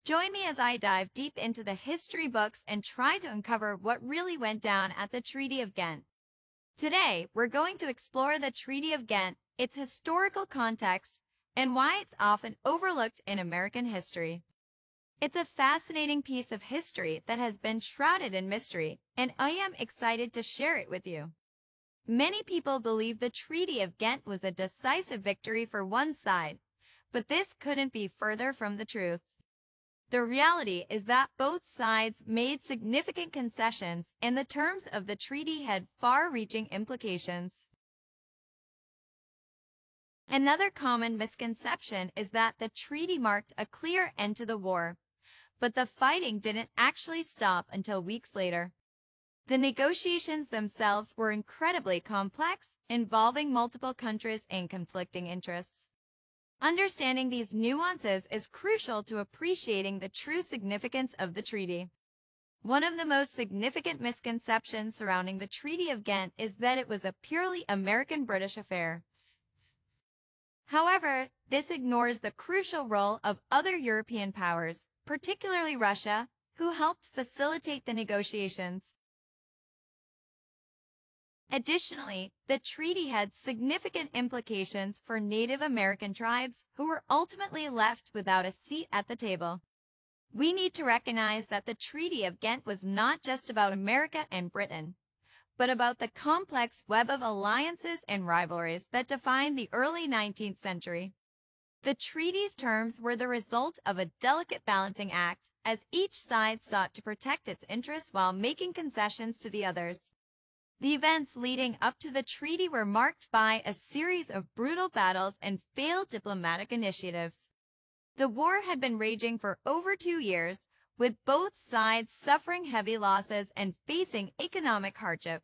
Join me as I dive deep into the history books and try to uncover what really went down at the Treaty of Ghent. Today, we're going to explore the Treaty of Ghent, its historical context, and why it's often overlooked in American history. It's a fascinating piece of history that has been shrouded in mystery, and I am excited to share it with you. Many people believe the Treaty of Ghent was a decisive victory for one side, but this couldn't be further from the truth. The reality is that both sides made significant concessions, and the terms of the treaty had far-reaching implications. Another common misconception is that the treaty marked a clear end to the war, but the fighting didn't actually stop until weeks later. The negotiations themselves were incredibly complex, involving multiple countries and conflicting interests. Understanding these nuances is crucial to appreciating the true significance of the treaty. One of the most significant misconceptions surrounding the Treaty of Ghent is that it was a purely American-British affair. However, this ignores the crucial role of other European powers, particularly Russia, who helped facilitate the negotiations. Additionally, the treaty had significant implications for Native American tribes who were ultimately left without a seat at the table. We need to recognize that the Treaty of Ghent was not just about America and Britain, but about the complex web of alliances and rivalries that defined the early 19th century. The treaty's terms were the result of a delicate balancing act, as each side sought to protect its interests while making concessions to the others. The events leading up to the treaty were marked by a series of brutal battles and failed diplomatic initiatives. The war had been raging for over 2 years, with both sides suffering heavy losses and facing economic hardship.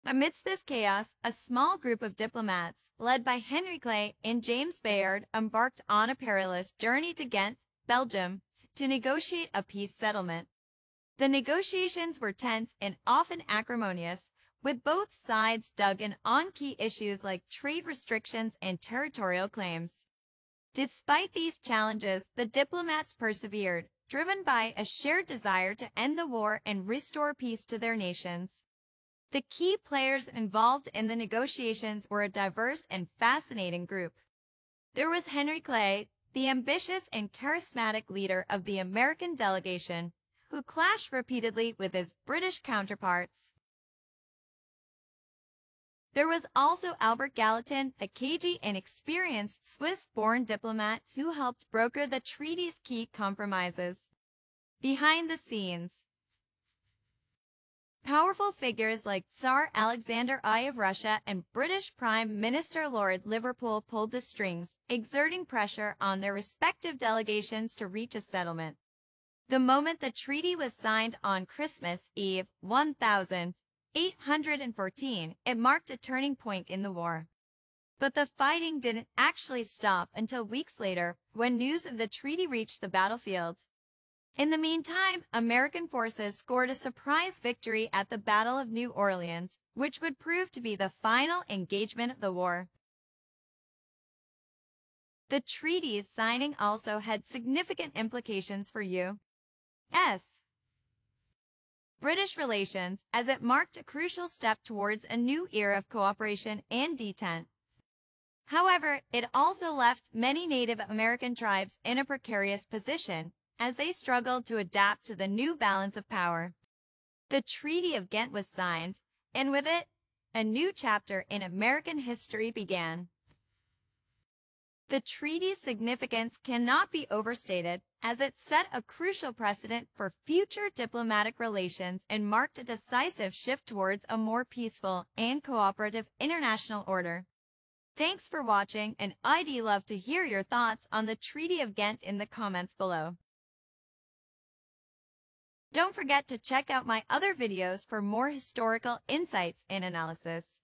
Amidst this chaos, a small group of diplomats, led by Henry Clay and James Bayard, embarked on a perilous journey to Ghent, Belgium, to negotiate a peace settlement. The negotiations were tense and often acrimonious, with both sides dug in on key issues like trade restrictions and territorial claims. Despite these challenges, the diplomats persevered, driven by a shared desire to end the war and restore peace to their nations. The key players involved in the negotiations were a diverse and fascinating group. There was Henry Clay, the ambitious and charismatic leader of the American delegation, who clashed repeatedly with his British counterparts. There was also Albert Gallatin, a cagey and experienced Swiss-born diplomat who helped broker the treaty's key compromises. Behind the scenes, powerful figures like Tsar Alexander I of Russia and British Prime Minister Lord Liverpool pulled the strings, exerting pressure on their respective delegations to reach a settlement. The moment the treaty was signed on Christmas Eve, 1814, it marked a turning point in the war. But the fighting didn't actually stop until weeks later, when news of the treaty reached the battlefield. In the meantime, American forces scored a surprise victory at the Battle of New Orleans, which would prove to be the final engagement of the war. The treaty's signing also had significant implications for U.S. British relations, as it marked a crucial step towards a new era of cooperation and detente. However, it also left many Native American tribes in a precarious position as they struggled to adapt to the new balance of power. The Treaty of Ghent was signed, and with it, a new chapter in American history began. The treaty's significance cannot be overstated, as it set a crucial precedent for future diplomatic relations and marked a decisive shift towards a more peaceful and cooperative international order. Thanks for watching, and I'd love to hear your thoughts on the Treaty of Ghent in the comments below. Don't forget to check out my other videos for more historical insights and analysis.